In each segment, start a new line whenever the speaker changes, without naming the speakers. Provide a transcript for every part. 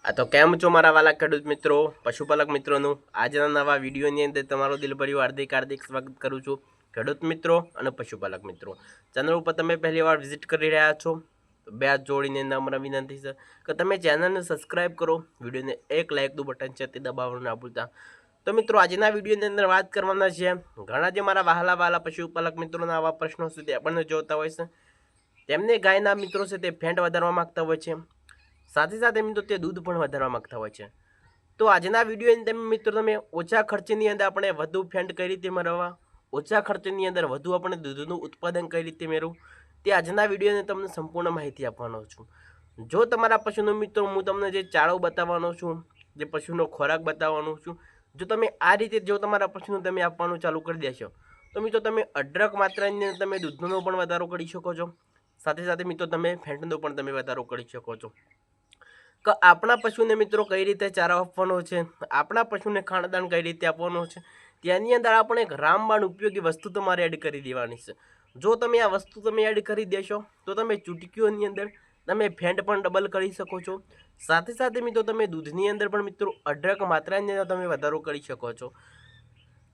તો કેમ છો મારા વાલા ખેડૂત મિત્રો, પશુપાલક મિત્રોનું આજના નવા વિડીયોની અંદર તમારો દિલભર્યું હાર્દિક હાર્દિક સ્વાગત કરું છું ખેડૂત મિત્રો અને પશુપાલક મિત્રો. ચેનલ ઉપર તમે પહેલી વાર વિઝિટ કરી રહ્યા છો તો બે હાથ જોડીને નમ્ર વિનંતી છે કે તમે ચેનલને સબસ્ક્રાઈબ કરો, વિડીયોને એક લાઇકનું બટન છે તે દબાવવાનું ના ભૂલતા. તો મિત્રો આજના વિડીયોની અંદર વાત કરવાના છે ઘણા જે મારા વહાલા પશુપાલક મિત્રોના આવા પ્રશ્નો છે તે આપણને જોતા હોય છે. તેમને ગાયના મિત્રો છે તે ફેંટ વધારવા માગતા હોય છે, સાથે સાથે મિત્રો તે દૂધ પણ વધારવા માગતા હોય છે. તો આજના વિડીયોની તમે મિત્રો તમે ઓછા ખર્ચની અંદર આપણે વધુ ફેંટ કઈ રીતે મેળવવા, ઓછા ખર્ચની અંદર વધુ આપણે દૂધનું ઉત્પાદન કઈ રીતે મેળવવું, તે આજના વિડીયોને તમને સંપૂર્ણ માહિતી આપવાનો છું. જો તમારા પશુનો મિત્રો હું તમને જે ચાળો બતાવવાનો છું, જે પશુનો ખોરાક બતાવવાનો છું, જો તમે આ રીતે જો તમારા પશુને તમે આપવાનું ચાલુ કરી દેશો તો મિત્રો તમે અઢળક માત્રાની અંદર તમે દૂધનો પણ વધારો કરી શકો છો, સાથે સાથે મિત્રો તમે ફેંટનો પણ તમે વધારો કરી શકો છો. કે આપણા પશુને મિત્રો કઈ રીતે ચારો આપવાનો છે, આપણા પશુને ખાણદાન કઈ રીતે આપવાનો છે, તેની અંદર આપણે એક રામબાણ ઉપયોગી વસ્તુ તમારે એડ કરી દેવાની છે. જો તમે આ વસ્તુ તમે એડ કરી દેશો તો તમે ચૂટકીઓની અંદર તમે ફેંટ પણ ડબલ કરી શકો છો, સાથે સાથે મિત્રો તમે દૂધની અંદર પણ મિત્રો અઢળક માત્રાની અંદર તમે વધારો કરી શકો છો.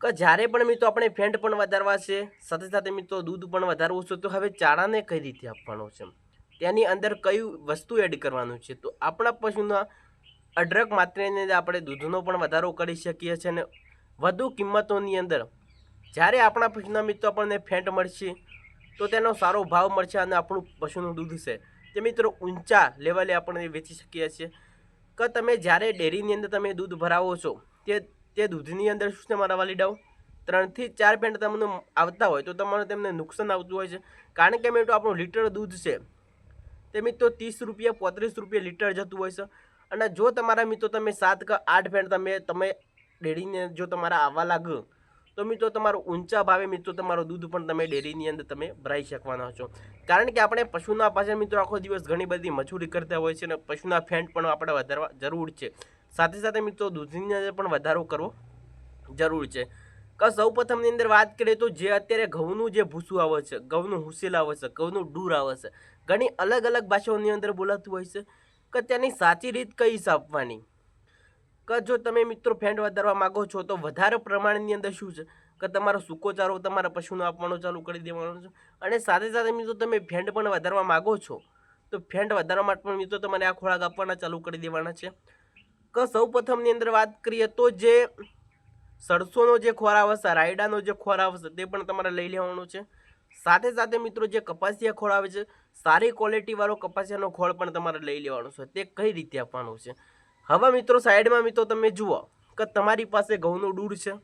કે જ્યારે પણ મિત્રો આપણે ફેંટ પણ વધારવા છે, સાથે સાથે મિત્રો દૂધ પણ વધારવું છે, તો હવે ચારાને કઈ રીતે આપવાનો છે, તેની અંદર કઈ વસ્તુ એડ કરવાનું છે. તો આપણા પશુના અઢળક માત્રાની અંદર આપણે દૂધનો પણ વધારો કરી શકીએ છીએ અને વધુ કિંમતોની અંદર જ્યારે આપણા પશુના મિત્રો આપણને ફેંટ મળશે તો તેનો સારો ભાવ મળશે અને આપણું પશુનું દૂધ છે તે મિત્રો ઊંચા લેવલે આપણે વેચી શકીએ છીએ. કે તમે જ્યારે ડેરીની અંદર તમે દૂધ ભરાવો છો તે દૂધની અંદર શું છે મારા વાલીડાઓ, 3 થી 4 ફેંટ તમને આવતા હોય તો તમારે તેમને નુકસાન આવતું હોય છે. કારણ કે મિત્રો આપણું લીટર દૂધ છે તે મિત્રો 30 રૂપિયા 35 રૂપિયા લીટર જતું હોય છે. અને જો તમારા મિત્રો તમે 7 કે 8 ફેંટ તમે ડેરીને જો તમારા આવવા લાગો તો મિત્રો તમારું ઊંચા ભાવે મિત્રો તમારું દૂધ પણ તમે ડેરીની અંદર તમે ભરાઈ શકવાના છો. કારણ કે આપણે પશુના પાછળ મિત્રો આખો દિવસ ઘણી બધી મજૂરી કરતા હોય છે અને પશુના ફેંટ પણ આપણે વધારવા જરૂર છે, સાથે સાથે મિત્રો દૂધની અંદર પણ વધારો કરવો જરૂર છે. કે સૌ પ્રથમની અંદર વાત કરીએ તો જે અત્યારે ઘઉંનું જે ભૂસું આવે છે, ઘઉંનું હુસેલ આવે છે, ઘઉંનું ડૂર આવે છે, ઘણી અલગ અલગ ભાષાઓની અંદર બોલાતું હોય છે. કે તેની સાચી રીત કઈ છે આપવાની. કે જો તમે મિત્રો ફેંટ વધારવા માગો છો તો વધારે પ્રમાણની અંદર શું છે કે તમારો સૂકો ચારો તમારા પશુને આપવાનો ચાલુ કરી દેવાનો છે. અને સાથે સાથે મિત્રો તમે ફેંટ પણ વધારવા માગો છો તો ફેંટ વધારવા માટે પણ મિત્રો તમારે આ ખોરાક આપવાના ચાલુ કરી દેવાના છે. કે સૌ પ્રથમની અંદર વાત કરીએ તો જે સરસોનો જે ખોરાક હશે, રાયડાનો જે ખોરાક હશે તે પણ તમારે લઈ લેવાનો છે. સાથે સાથે મિત્રો જે કપાસિયા ખોળ આવે છે, સારી ક્વોલિટીવાળો કપાસિયાનો ખોળ પણ તમારે લઈ લેવાનો છે. તે કઈ રીતે આપવાનું છે હવે મિત્રો સાઈડમાં મિત્રો તમે જુઓ કે તમારી પાસે ઘઉંનો ડૂર છે,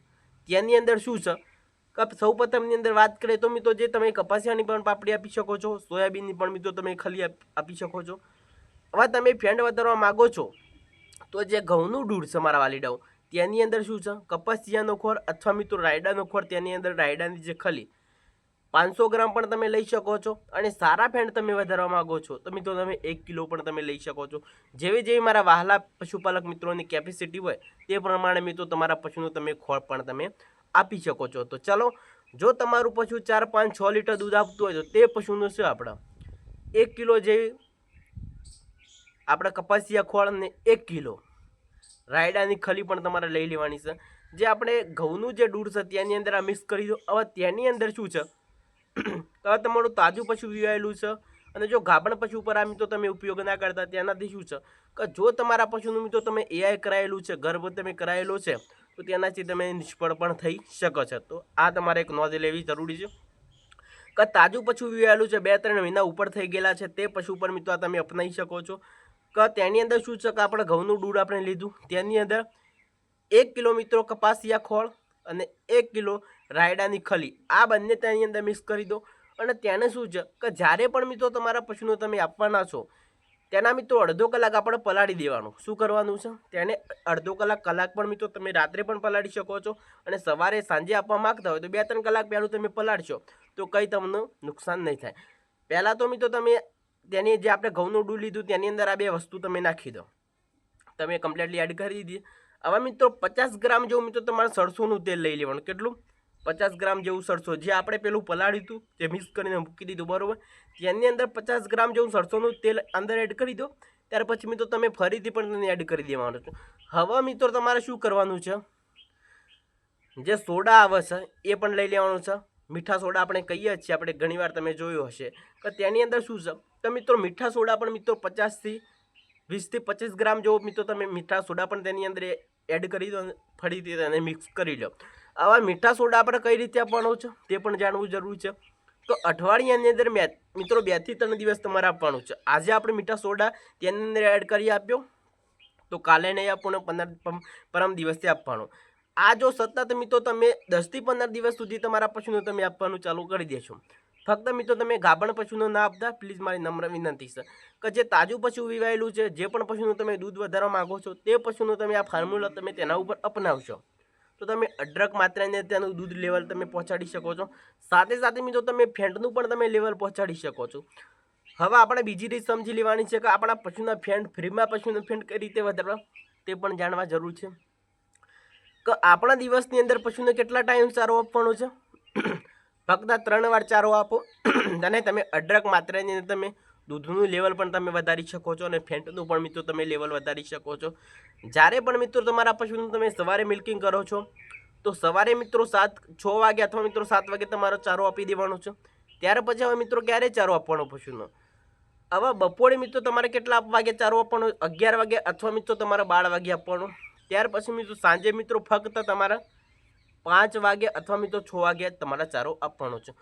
તેની અંદર શું છે કે સૌ પ્રથમની અંદર વાત કરીએ તો મિત્રો જે તમે કપાસિયાની પણ પાપડી આપી શકો છો, સોયાબીનની પણ મિત્રો તમે ખલી આપી શકો છો. હવે તમે ફેંટ વધારવા માગો છો તો જે ઘઉંનું ડૂર છે મારા વાલીડાઓ તેની અંદર શું છે કપાસિયાનો ખોર અથવા મિત્રો રાયડાનો ખોર, તેની અંદર રાયડાની જે ખલી 500 ગ્રામ પણ તમે લઈ શકો છો. અને સારા ફેંટ તમે વધારવા માગો છો તો મિત્રો તમે 1 કિલો પણ તમે લઈ શકો છો. જેવી જેવી મારા વહાલા પશુપાલક મિત્રોની કેપેસિટી હોય તે પ્રમાણે મિત્રો તમારા પશુનું તમે ખોળ પણ તમે આપી શકો છો. તો ચાલો, જો તમારું પશુ 4, 5, 6 લીટર દૂધ આપતું હોય તો તે પશુનું છે આપણે 1 કિલો જેવી આપણે કપાસિયા ખોળ ને 1 કિલો રાયડાની ખલી પણ તમારે લઈ લેવાની છે. જે આપણે ઘઉંનું જે દૂધ છે તેની અંદર આ મિક્સ કરી દો. હવે તેની અંદર શું છે તો તમારું તાજું પશુ વિવાયેલું છે અને જો ગાભણ પશુ ઉપર આ મિત્રો તમે ઉપયોગ ના કરતા, તેનાથી શું છે કે જો તમારા પશુનું મિત્રો તમે એઆઈ કરાયેલું છે, ગર્ભ તમે કરાયેલો છે તો તેનાથી તમે નિષ્ફળ પણ થઈ શકો છો. તો આ તમારે એક નોંધ લેવી જરૂરી છે કે તાજું પશુ વિવાયેલું છે, 2-3 મહિના ઉપર થઈ ગયેલા છે તે પશુ પર મિત્રો તમે અપનાવી શકો છો. કે તેની અંદર શું છે કે આપણે ઘઉંનું દૂધ આપણે લીધું, તેની અંદર 1 કિલો મિત્રો કપાસિયા ખોળ અને 1 કિલો રાયડાની ખલી આ બંને તેની અંદર મિક્સ કરી દો. અને તેને શું છે કે જ્યારે પણ મિત્રો તમારા પશુને તમે આપવાના છો તેના મિત્રો અડધો કલાક આપણે પલાળી દેવાનું. શું કરવાનું છે તેને અડધો કલાક પણ મિત્રો તમે રાત્રે પણ પલાળી શકો છો અને સવારે સાંજે આપવા માગતા હોય તો 2-3 કલાક પહેલું તમે પલાળશો તો કંઈ તમને નુકસાન નહીં થાય. પહેલાં તો મિત્રો તમે તેની જે આપણે ઘઉંનું દૂધ લીધું તેની અંદર આ બે વસ્તુ તમે નાખી દો, તમે કમ્પ્લીટલી એડ કરી દીધી. હવે મિત્રો 50 ગ્રામ જેવું મિત્રો તમારે સરસોનું તેલ લઈ લેવાનું. કેટલું? 50 ગ્રામ જેવું સરસો, જે આપણે પેલું પલાળ્યું હતું તે મિક્સ કરીને મૂકી દીધું બરાબર, તેની અંદર 50 ગ્રામ જેવું સરસોનું તેલ અંદર એડ કરી દો. ત્યાર પછી મિત્રો તમે ફરીથી પણ તેને એડ કરી દેવાનું છે. હવે મિત્રો તમારે શું કરવાનું છે, જે સોડા આવે છે એ પણ લઈ લેવાનું છે. મીઠા સોડા આપણે કહીએ છીએ, આપણે ઘણીવાર તમે જોયું હશે કે તેની અંદર શું છે તો મિત્રો મીઠા સોડા પણ મિત્રો 20 થી 25 ગ્રામ જેવો મિત્રો તમે મીઠા સોડા પણ તેની અંદર એડ કરી દો, ફરીથી તેને મિક્સ કરી લો. આવા મીઠા સોડા આપણે કઈ રીતે આપવાનો છે તે પણ જાણવું જરૂરી છે. તો અઠવાડિયાની અંદર મિત્રો 2 થી 3 દિવસ તમારે આપવાનું છે. આજે આપણે મીઠા સોડા તેની અંદર એડ કરી આપ્યો તો કાલે નહીં આપવાનો, પરમ દિવસથી આપવાનો. આ જો સતત મિત્રો તમે 10 થી 15 દિવસ સુધી તમારા પશુને તમે આપવાનું ચાલુ કરી દેશો. ફક્ત મિત્રો તમે ગાભણ પશુને ના આપતા, પ્લીઝ મારી નમ્ર વિનંતી છે કે જે તાજું પશુ વિવાયેલું છે, જે પણ પશુનું તમે દૂધ વધારવા માગો છો તે પશુનું તમે આ ફોર્મ્યુલા તમે તેના ઉપર અપનાવશો તો તમે અઢળક માત્રાને તેનું દૂધ લેવલ તમે પહોંચાડી શકો છો. સાથે સાથે મિત્રો તમે ફેંટનું પણ તમે લેવલ પહોંચાડી શકો છો. હવે આપણે બીજી રીત સમજી લેવાની છે કે આપણા પશુના ફેંટ, ફ્રીમાં પશુના ફેંટ કઈ રીતે વધારવા તે પણ જાણવા જરૂર છે. કે આપણા દિવસની અંદર પશુને કેટલા ટાઈમ ચારો આપવાનો છે, ફક્ત 3 વાર ચારો આપો અને તમે અઢળક માત્રાની અંદર તમે દૂધનું લેવલ પણ તમે વધારી શકો છો અને ફેંટનું પણ મિત્રો તમે લેવલ વધારી શકો છો. જ્યારે પણ મિત્રો તમારા પશુનું તમે સવારે મિલ્કિંગ કરો છો તો સવારે મિત્રો 6 વાગે અથવા મિત્રો 7 વાગે તમારો ચારો આપી દેવાનો છે. ત્યાર પછી હવે મિત્રો ક્યારે ચારો આપવાનો પશુનો, હવે બપોરે મિત્રો તમારે કેટલા વાગે ચારો આપવાનો, 11 વાગે અથવા મિત્રો તમારે 12 વાગે આપવાનો. ત્યાર પછી મિત્રો સાંજે મિત્રો ફક્ત તમારા 5 વાગે અથવા મિત્રો 6 વાગે તમારા ચારો આપવાનો છે.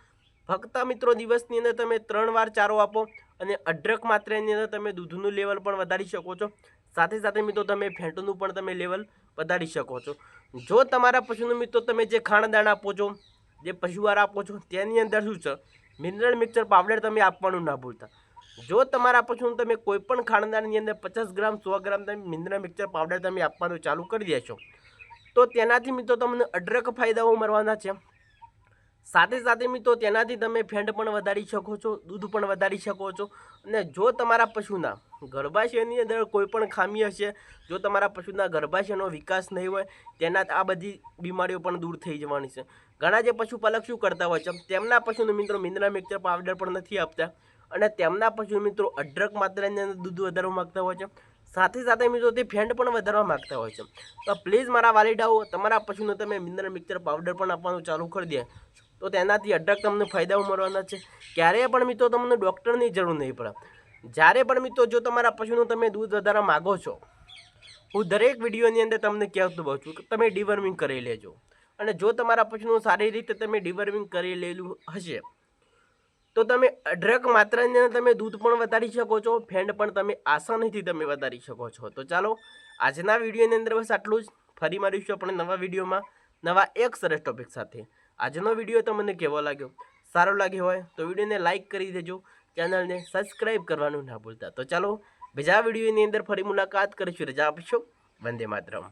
ફક્ત મિત્રો દિવસની અંદર તમે 3 વાર ચારો આપો અને અઢળક માત્રાની અંદર તમે દૂધનું લેવલ પણ વધારી શકો છો. સાથે સાથે મિત્રો તમે ફેંટનું પણ તમે લેવલ વધારી શકો છો. જો તમારા પશુનું મિત્રો તમે જે ખાણદાણ આપો છો, જે પશુઆહાર આપો છો તેની અંદર શું છે, મિનરલ મિક્સર પાવડર તમે આપવાનું ના ભૂલતા. જો તમારા પશુનું તમે કોઈ પણ ખાણદાણની અંદર 50 ગ્રામ 100 ગ્રામ તમે મિનરલ મિક્સર પાવડર તમે આપવાનું ચાલુ કરી દેશો તો તેનાથી મિત્રો તમને અઢળક ફાયદાઓ મળવાના છે. સાથે સાથે મિત્રો તેનાથી તમે ફેંટ પણ વધારી શકો છો, દૂધ પણ વધારી શકો છો. અને જો તમારા પશુના ગર્ભાશયની અંદર કોઈ પણ ખામી હશે, જો તમારા પશુના ગર્ભાશયનો વિકાસ નહીં હોય, તેના આ બધી બીમારીઓ પણ દૂર થઈ જવાની છે. ઘણા જે પશુપાલક શું કરતા હોય છે, તેમના પશુને મિત્રો મિનરલ મિક્સર પાવડર પણ નથી આપતા અને તેમના પશુ મિત્રો અઢળક માત્રાની અંદર દૂધ વધારવા માગતા હોય છે. સાથે સાથે મિત્રો તે ફેંટ પણ વધારવા માગતા હોય છે. તો પ્લીઝ મારા વાલીડાઓ, તમારા પશુને તમે મિનરલ મિક્સર પાવડર પણ આપવાનું ચાલુ કરી દે તો તેનાથી અઢળક તમને ફાયદાઓ મળવાના છે. ક્યારેય પણ મિત્રો તમને ડૉક્ટરની જરૂર નહીં પડે. જ્યારે પણ મિત્રો જો તમારા પશુનું તમે દૂધ વધારવા માગો છો, હું દરેક વિડીયોની અંદર તમને કહેતો હોઉં છું કે તમે ડિવર્મિંગ કરી લેજો. અને જો તમારા પશુનું સારી રીતે તમે ડિવર્મિંગ કરી લેલું હશે તો તમે અઢળક માત્રાની અંદર તમે દૂધ પણ વધારી શકો છો, ફેંટ પણ તમે આસાનીથી તમે વધારી શકો છો. તો ચાલો આજના વિડીયોની અંદર બસ આટલું જ. ફરી મળીશું આપણે નવા વિડીયોમાં નવા એક સરસ ટોપિક સાથે. આજનો વિડીયો તમને કેવો લાગ્યો, સારો લાગ્યો હોય તો વિડીયોને લાઇક કરી દેજો, ચેનલને સબસ્ક્રાઈબ કરવાનું ના ભૂલતા. તો ચાલો બીજા વિડીયોની અંદર ફરી મુલાકાત કરીશું. રજા આપશો. વંદે માતરમ.